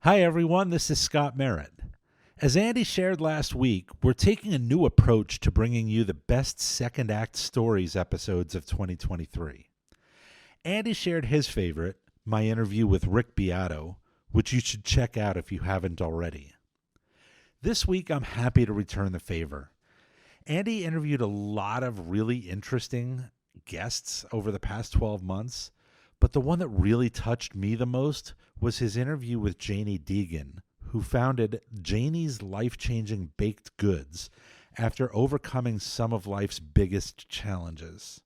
Hi, everyone. This is Scott Merritt. As Andy shared last week, we're taking a new approach to bringing you the best second act stories episodes of 2023. Andy shared his favorite, my interview with Rick Beato, which you should check out if you haven't already. This week, I'm happy to return the favor. Andy interviewed a lot of really interesting guests over the past 12 months, but the one that really touched me the most was his interview with Janie Deegan, who founded Janie's life-changing baked goods after overcoming some of life's biggest challenges.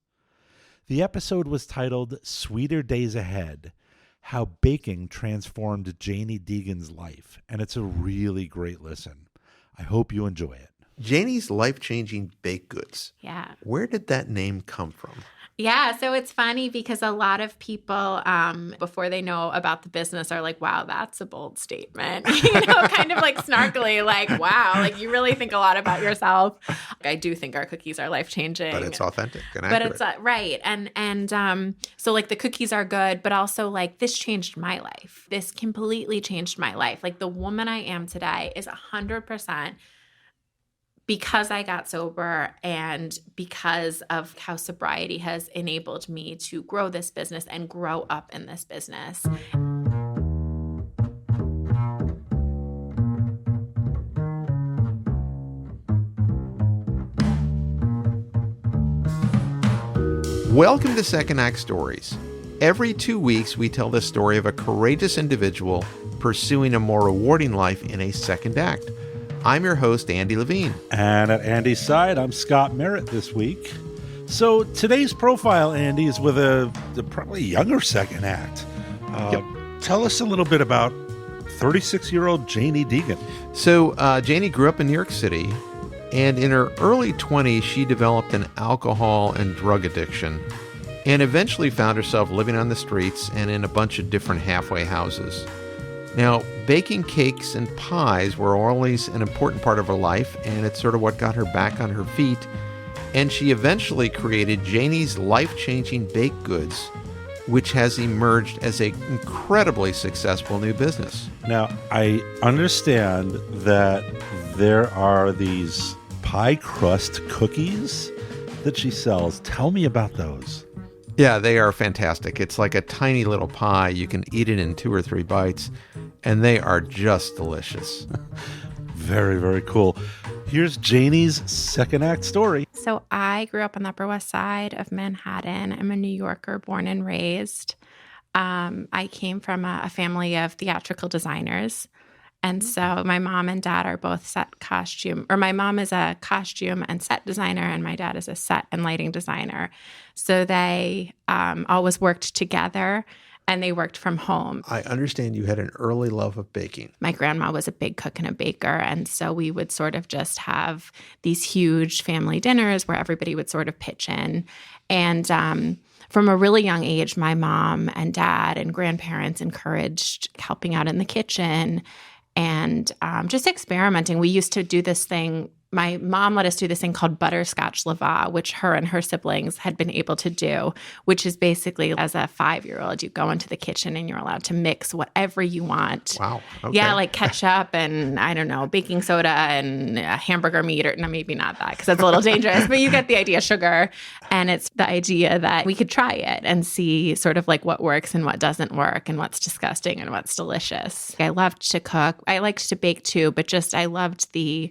The episode was titled Sweeter Days Ahead, How Baking Transformed Janie Deegan's Life, and it's a really great listen. I hope you enjoy it. Janie's life-changing baked goods. Yeah. Where did that name come from? Yeah, so it's funny because a lot of people, before they know about the business, are like, wow, that's a bold statement. Kind of like snarkily, like, wow, like you really think a lot about yourself. I do think our cookies are life-changing. But it's authentic and accurate. But it's, right. And so like the cookies are good, but also like this changed my life. This completely changed my life. Like the woman I am today is 100% because I got sober and because of how sobriety has enabled me to grow this business and grow up in this business. Welcome to Second Act Stories. Every 2 weeks, we tell the story of a courageous individual pursuing a more rewarding life in a second act. I'm your host, Andy Levine. And at Andy's side, I'm Scott Merritt this week. So today's profile, Andy, is with a probably younger second act. Yep. Tell us a little bit about 36-year-old Janie Deegan. So Janie grew up in New York City, and in her early 20s, she developed an alcohol and drug addiction and eventually found herself living on the streets and in a bunch of different halfway houses. Now, baking cakes and pies were always an important part of her life, and it's sort of what got her back on her feet. And she eventually created Janie's life-changing baked goods, which has emerged as an incredibly successful new business. Now, I understand that there are these pie crust cookies that she sells. Tell me about those. Yeah, they are fantastic. It's like a tiny little pie. You can eat it in 2 or 3 bites, and they are just delicious. Very, very cool. Here's Janie's second act story. So I grew up on the Upper West Side of Manhattan. I'm a New Yorker, born and raised. I came from a family of theatrical designers. And so my mom and dad are both my mom is a costume and set designer, and my dad is a set and lighting designer. So they always worked together, and they worked from home. I understand you had an early love of baking. My grandma was a big cook and a baker, and so we would sort of just have these huge family dinners where everybody would sort of pitch in. And from a really young age, my mom and dad and grandparents encouraged helping out in the kitchen and just experimenting. We used to do this thing. My mom let us do this thing called butterscotch Levine, which her and her siblings had been able to do, which is basically as a 5-year-old, you go into the kitchen and you're allowed to mix whatever you want. Wow. Okay. Yeah, like ketchup and, I don't know, baking soda and hamburger meat, or no, maybe not that because that's a little dangerous, but you get the idea, sugar. And it's the idea that we could try it and see sort of like what works and what doesn't work and what's disgusting and what's delicious. I loved to cook. I liked to bake too, but just I loved the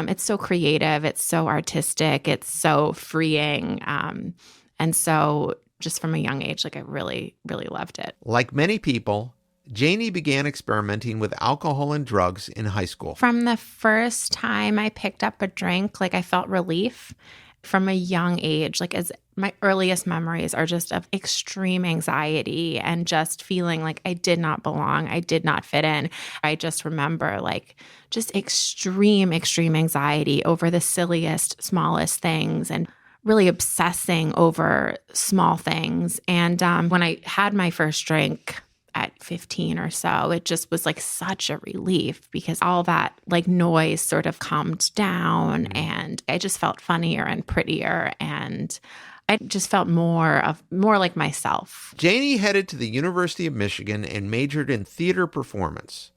it's so creative. It's so artistic. It's so freeing. And so just from a young age, like I really, really loved it. Like many people, Janie began experimenting with alcohol and drugs in high school. From the first time I picked up a drink, like I felt relief from a young age. Like as my earliest memories are just of extreme anxiety and just feeling like I did not belong. I did not fit in. I just remember like just extreme anxiety over the silliest, smallest things and really obsessing over small things. And when I had my first drink at 15 or so, it just was like such a relief because all that like noise sort of calmed down and I just felt funnier and prettier and I just felt more like myself. Janie headed to the University of Michigan and majored in theater performance.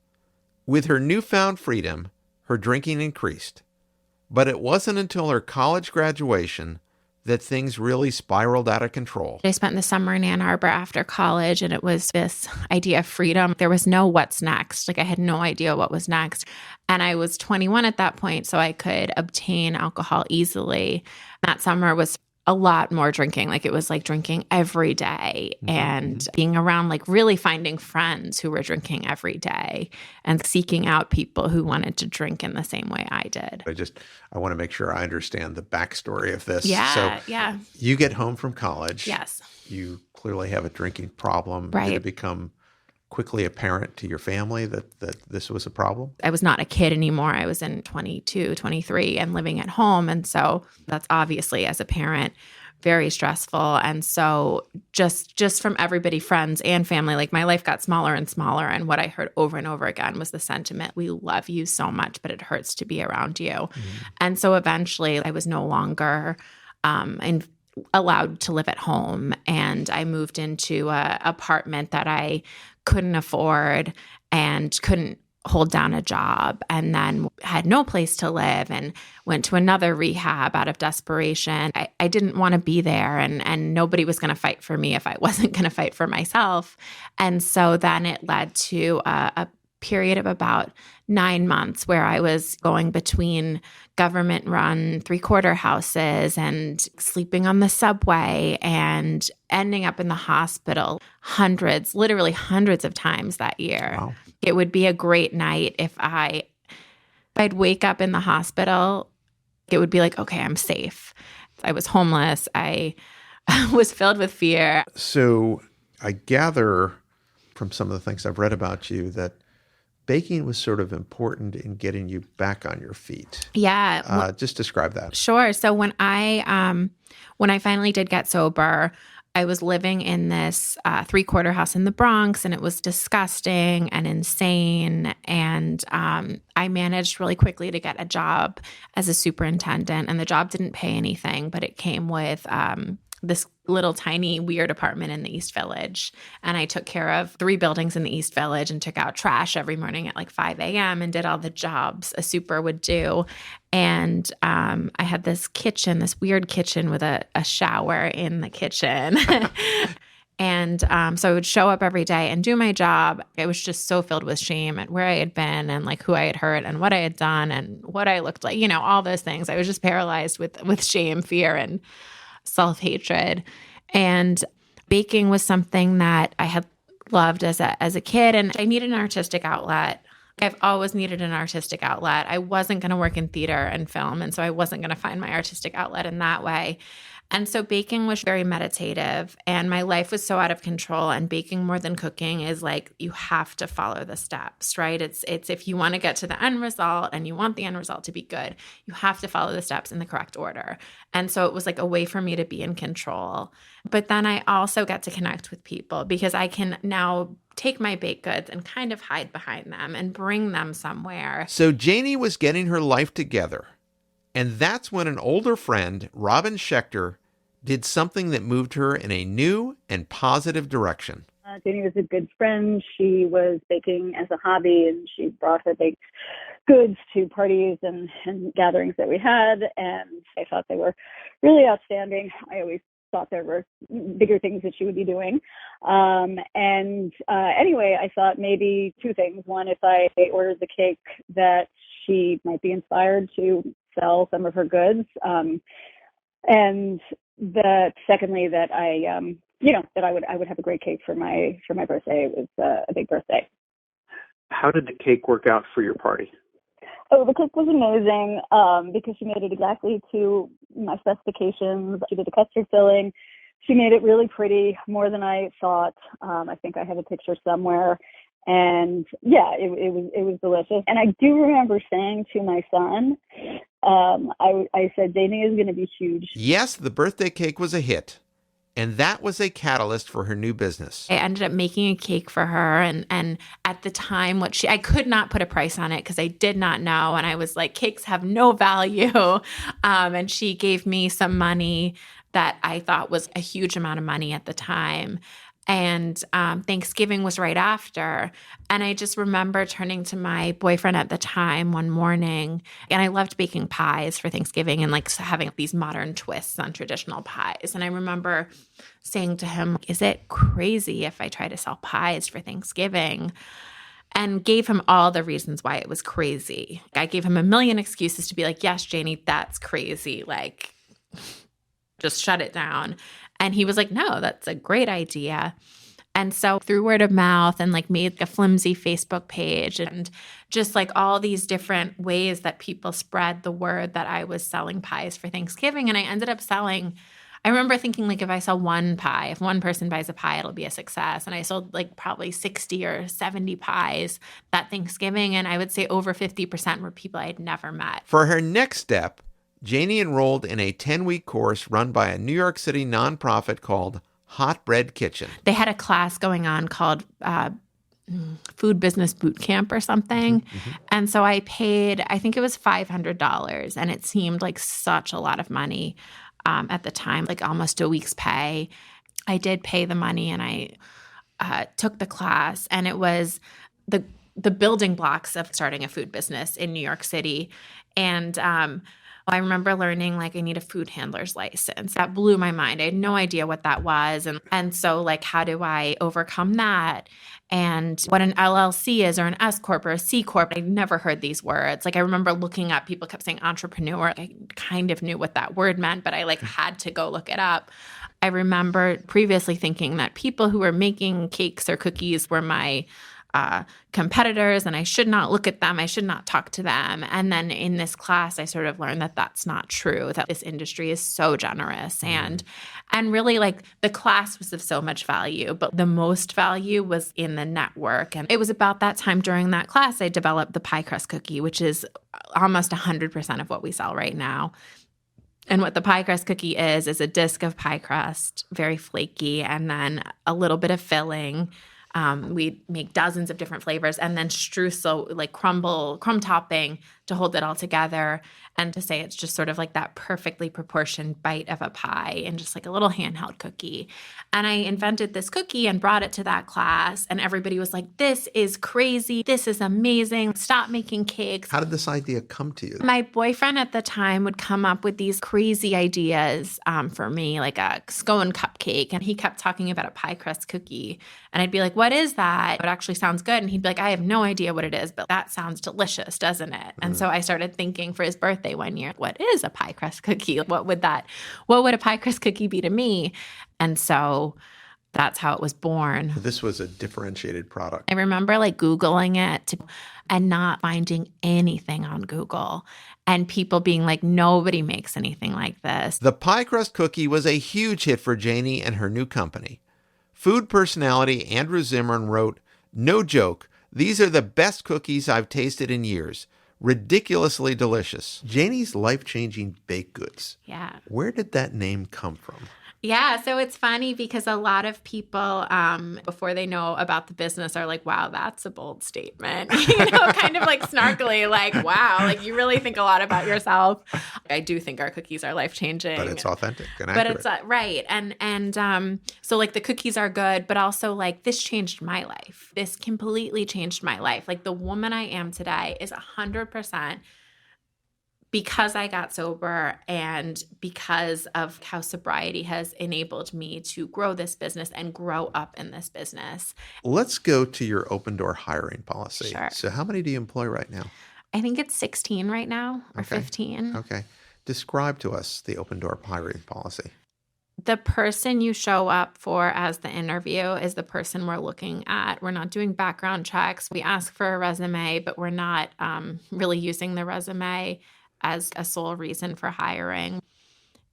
With her newfound freedom, her drinking increased. But it wasn't until her college graduation that things really spiraled out of control. I spent the summer in Ann Arbor after college, and it was this idea of freedom. There was no what's next. Like, I had no idea what was next. And I was 21 at that point, so I could obtain alcohol easily. That summer was a lot more drinking. Like, it was like drinking every day and being around, like really finding friends who were drinking every day and seeking out people who wanted to drink in the same way I did. I want to make sure I understand the backstory of this. Yeah, so you get home from college. Yes. You clearly have a drinking problem. Right. Did it become quickly apparent to your family that this was a problem? I was not a kid anymore. I was in 22, 23 and living at home. And so that's obviously, as a parent, very stressful. And so just from everybody, friends and family, like, my life got smaller and smaller. And what I heard over and over again was the sentiment, we love you so much, but it hurts to be around you. And so eventually I was no longer allowed to live at home. And I moved into an apartment that I couldn't afford and couldn't hold down a job, and then had no place to live and went to another rehab out of desperation. I didn't want to be there, and nobody was going to fight for me if I wasn't going to fight for myself. And so then it led to a period of about 9 months where I was going between government-run three-quarter houses and sleeping on the subway and ending up in the hospital literally hundreds of times that year. Wow. It would be a great night if I'd wake up in the hospital. It would be like, okay, I'm safe. I was homeless. I was filled with fear. So I gather from some of the things I've read about you that baking was sort of important in getting you back on your feet. Yeah. Just describe that. Sure. So when I finally did get sober, I was living in this three-quarter house in the Bronx, and it was disgusting and insane. And I managed really quickly to get a job as a superintendent, and the job didn't pay anything, but it came with this little tiny weird apartment in the East Village. And I took care of 3 buildings in the East Village and took out trash every morning at like 5 a.m. and did all the jobs a super would do. And I had this weird kitchen with a shower in the kitchen. And so I would show up every day and do my job. I was just so filled with shame at where I had been and like who I had hurt and what I had done and what I looked like, all those things. I was just paralyzed with shame, fear, and self-hatred. And baking was something that I had loved as a kid, and I needed an artistic outlet. I've always needed an artistic outlet. I wasn't going to work in theater and film, and so I wasn't going to find my artistic outlet in that way. And so baking was very meditative, and my life was so out of control. And baking, more than cooking, is like, you have to follow the steps, right? It's if you want to get to the end result and you want the end result to be good, you have to follow the steps in the correct order. And so it was like a way for me to be in control. But then I also get to connect with people because I can now take my baked goods and kind of hide behind them and bring them somewhere. So Janie was getting her life together. And that's when an older friend, Robin Schechter, did something that moved her in a new and positive direction. Janie was a good friend. She was baking as a hobby, and she brought her baked goods to parties and gatherings that we had, and I thought they were really outstanding. I always thought there were bigger things that she would be doing. Anyway, I thought maybe 2 things. One, if I ordered the cake, that she might be inspired to sell some of her goods. And that secondly, that that I would have a great cake for my birthday. It was a big birthday. How did the cake work out for your party? Oh, the cake was amazing because she made it exactly to my specifications. She did the custard filling. She made it really pretty, more than I thought. I think I have a picture somewhere. And yeah, it was delicious. And I do remember saying to my son, I said, Janie is going to be huge. Yes, the birthday cake was a hit. And that was a catalyst for her new business. I ended up making a cake for her. And at the time, I could not put a price on it because I did not know. And I was like, cakes have no value. And she gave me some money that I thought was a huge amount of money at the time. And Thanksgiving was right after. And I just remember turning to my boyfriend at the time one morning, and I loved baking pies for Thanksgiving and like having these modern twists on traditional pies. And I remember saying to him, is it crazy if I try to sell pies for Thanksgiving? And gave him all the reasons why it was crazy. I gave him a million excuses to be like, yes, Janie, that's crazy. Like, just shut it down. And he was like, no, that's a great idea. And so through word of mouth and like made a flimsy Facebook page and just like all these different ways that people spread the word that I was selling pies for Thanksgiving. And I ended up selling, I remember thinking like if I sell one pie, if one person buys a pie, it'll be a success. And I sold like probably 60 or 70 pies that Thanksgiving. And I would say over 50% were people I had never met. For her next step, Janie enrolled in a 10-week course run by a New York City nonprofit called Hot Bread Kitchen. They had a class going on called Food Business Boot Camp or something. And so I paid, I think it was $500. And it seemed like such a lot of money at the time, like almost a week's pay. I did pay the money and I took the class, and it was the building blocks of starting a food business in New York City. And I remember learning like I need a food handler's license. That blew my mind. I had no idea what that was. And so like, how do I overcome that? And what an LLC is, or an S Corp or a C Corp. I never heard these words. Like I remember looking up, people kept saying entrepreneur. I kind of knew what that word meant, but I like had to go look it up. I remember previously thinking that people who were making cakes or cookies were my competitors, and I should not look at them. I should not talk to them. And then in this class, I sort of learned that that's not true, that this industry is so generous. And really like the class was of so much value, but the most value was in the network. And it was about that time during that class, I developed the pie crust cookie, which is almost 100% of what we sell right now. And what the pie crust cookie is a disc of pie crust, very flaky, and then a little bit of filling. We make dozens of different flavors, and then streusel, like crumb topping to hold it all together, and to say it's just sort of like that perfectly proportioned bite of a pie and just like a little handheld cookie. And I invented this cookie and brought it to that class, and everybody was like, this is crazy. This is amazing. Stop making cakes. How did this idea come to you? My boyfriend at the time would come up with these crazy ideas for me, like a scone cupcake. And he kept talking about a pie crust cookie. And I'd be like, what is that? It actually sounds good. And he'd be like, I have no idea what it is, but that sounds delicious, doesn't it? And so I started thinking for his birthday one year, what is a pie crust cookie? What would a pie crust cookie be to me? And so that's how it was born. This was a differentiated product. I remember like Googling it and not finding anything on Google, and people being like, nobody makes anything like this. The pie crust cookie was a huge hit for Janie and her new company. Food personality Andrew Zimmern wrote, "No joke, these are the best cookies I've tasted in years. Ridiculously delicious." Janie's life-changing baked goods. Yeah. Where did that name come from? Yeah, so it's funny because a lot of people, before they know about the business, are like, wow, that's a bold statement. Kind of like snarkily, like, wow, like you really think a lot about yourself. I do think our cookies are life-changing. But it's authentic and accurate. But it's right. And so like the cookies are good, but also like this changed my life. This completely changed my life. Like the woman I am today is 100% because I got sober and because of how sobriety has enabled me to grow this business and grow up in this business. Let's go to your open door hiring policy. Sure. So how many do you employ right now? I think it's 16 right now, or Okay. 15. Okay. Describe to us the open door hiring policy. The person you show up for as the interview is the person we're looking at. We're not doing background checks. We ask for a resume, but we're not really using the resume as a sole reason for hiring.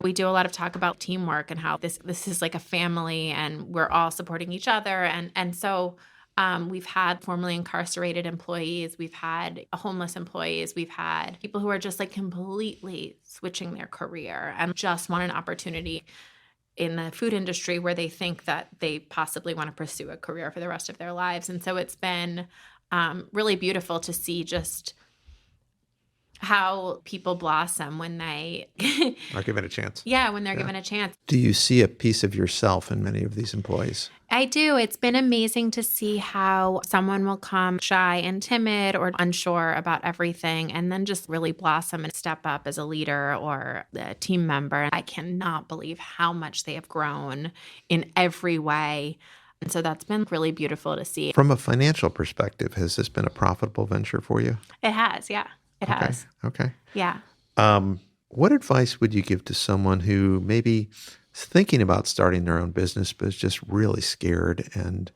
We do a lot of talk about teamwork and how this is like a family and we're all supporting each other. And so we've had formerly incarcerated employees. We've had homeless employees. We've had people who are just like completely switching their career and just want an opportunity in the food industry where they think that they possibly want to pursue a career for the rest of their lives. And so it's been really beautiful to see just how people blossom when they Or give it a chance. yeah, when they're Yeah. given a chance. Do you see a piece of yourself in many of these employees? I do. It's been amazing to see how someone will come shy and timid or unsure about everything and then just really blossom and step up as a leader or a team member. I cannot believe how much they have grown in every way. And so that's been really beautiful to see. From a financial perspective, has this been a profitable venture for you? It has, yeah. It has. Okay. Yeah. What advice would you give to someone who maybe is thinking about starting their own business but is just really scared and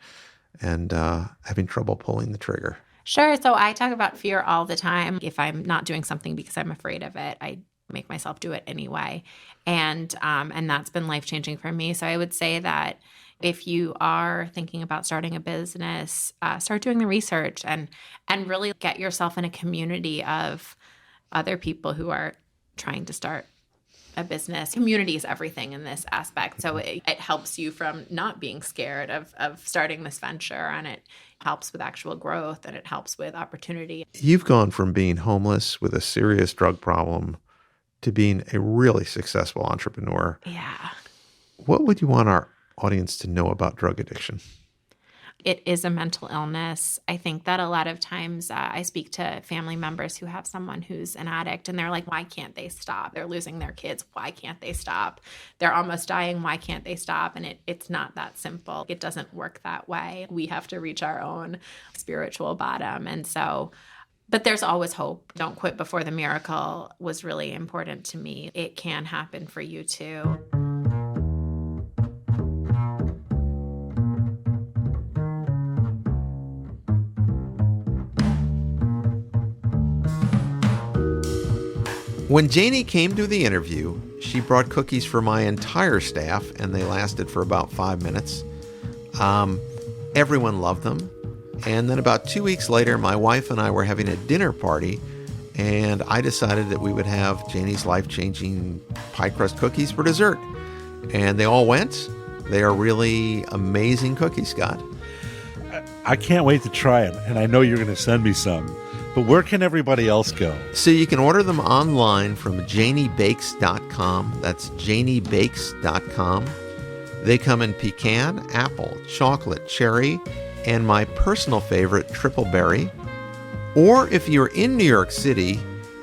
having trouble pulling the trigger? Sure. So I talk about fear all the time. If I'm not doing something because I'm afraid of it, I make myself do it anyway. And that's been life-changing for me. So I would say that if you are thinking about starting a business, start doing the research and really get yourself in a community of other people who are trying to start a business. Community is everything in this aspect. So it helps you from not being scared of starting this venture, and it helps with actual growth, and it helps with opportunity. You've gone from being homeless with a serious drug problem to being a really successful entrepreneur. Yeah. What would you want our audience to know about drug addiction? It is a mental illness. I think that a lot of times I speak to family members who have someone who's an addict and they're like, why can't they stop? They're losing their kids. Why can't they stop? They're almost dying. Why can't they stop? And it's not that simple. It doesn't work that way. We have to reach our own spiritual bottom. And so, but there's always hope. Don't quit before the miracle was really important to me. It can happen for you too. When Janie came to the interview, she brought cookies for my entire staff, and they lasted for about 5 minutes. Everyone loved them. And then about 2 weeks later, my wife and I were having a dinner party, and I decided that we would have Janie's life-changing pie crust cookies for dessert. And they all went. They are really amazing cookies, Scott. I can't wait to try it, and I know you're going to send me some. But where can everybody else go? So you can order them online from janiebakes.com. That's janiebakes.com. They come in pecan, apple, chocolate, cherry, and my personal favorite, triple berry. Or if you're in New York City,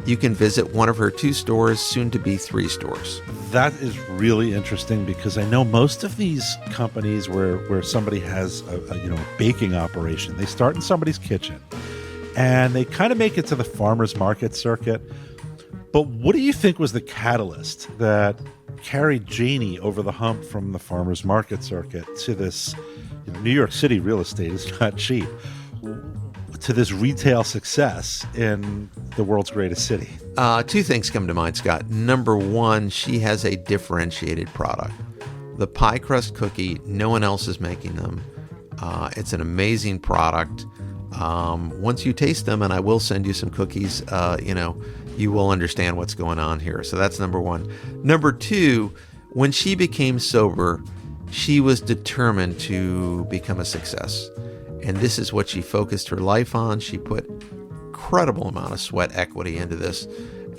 you can visit one of her 2 stores, soon to be 3 stores. That is really interesting because I know most of these companies where somebody has a baking operation, they start in somebody's kitchen. And they kind of make it to the farmer's market circuit. But what do you think was the catalyst that carried Janie over the hump from the farmer's market circuit to this New York City real estate is not cheap, to this retail success in the world's greatest city? 2 things come to mind, Scott. Number 1, she has a differentiated product. The pie crust cookie, no one else is making them. It's an amazing product. Once you taste them, and I will send you some cookies, you will understand what's going on here. So that's number 1. Number 2, when she became sober, she was determined to become a success. And this is what she focused her life on. She put incredible amount of sweat equity into this,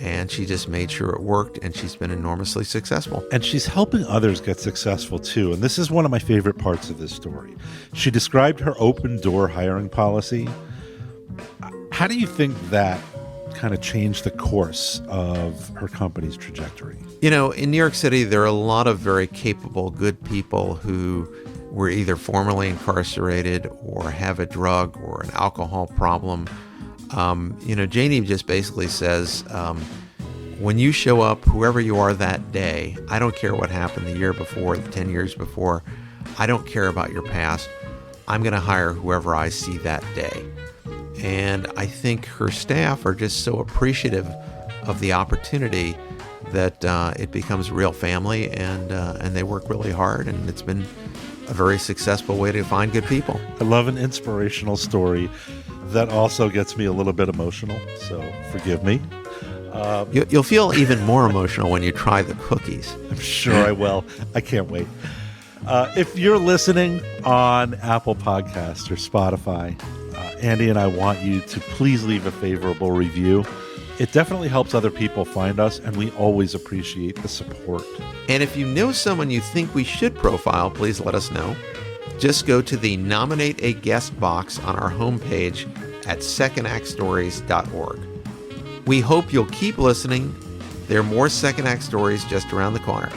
and she just made sure it worked, and she's been enormously successful. And she's helping others get successful too. And this is one of my favorite parts of this story. She described her open door hiring policy. How do you think that kind of changed the course of her company's trajectory? You know, in New York City, there are a lot of very capable, good people who were either formerly incarcerated or have a drug or an alcohol problem. Janie just basically says, when you show up, whoever you are that day, I don't care what happened the year before, the 10 years before, I don't care about your past. I'm going to hire whoever I see that day. And I think her staff are just so appreciative of the opportunity that it becomes a real family, and they work really hard, and it's been a very successful way to find good people. I love an inspirational story that also gets me a little bit emotional, so forgive me. You'll feel even more emotional when you try the cookies. I'm sure I will. I can't wait. If you're listening on Apple Podcasts or Spotify, Andy and I want you to please leave a favorable review. It definitely helps other people find us, and we always appreciate the support. And if you know someone you think we should profile, please let us know. Just go to the Nominate a Guest box on our homepage at secondactstories.org. We hope you'll keep listening. There are more Second Act Stories just around the corner.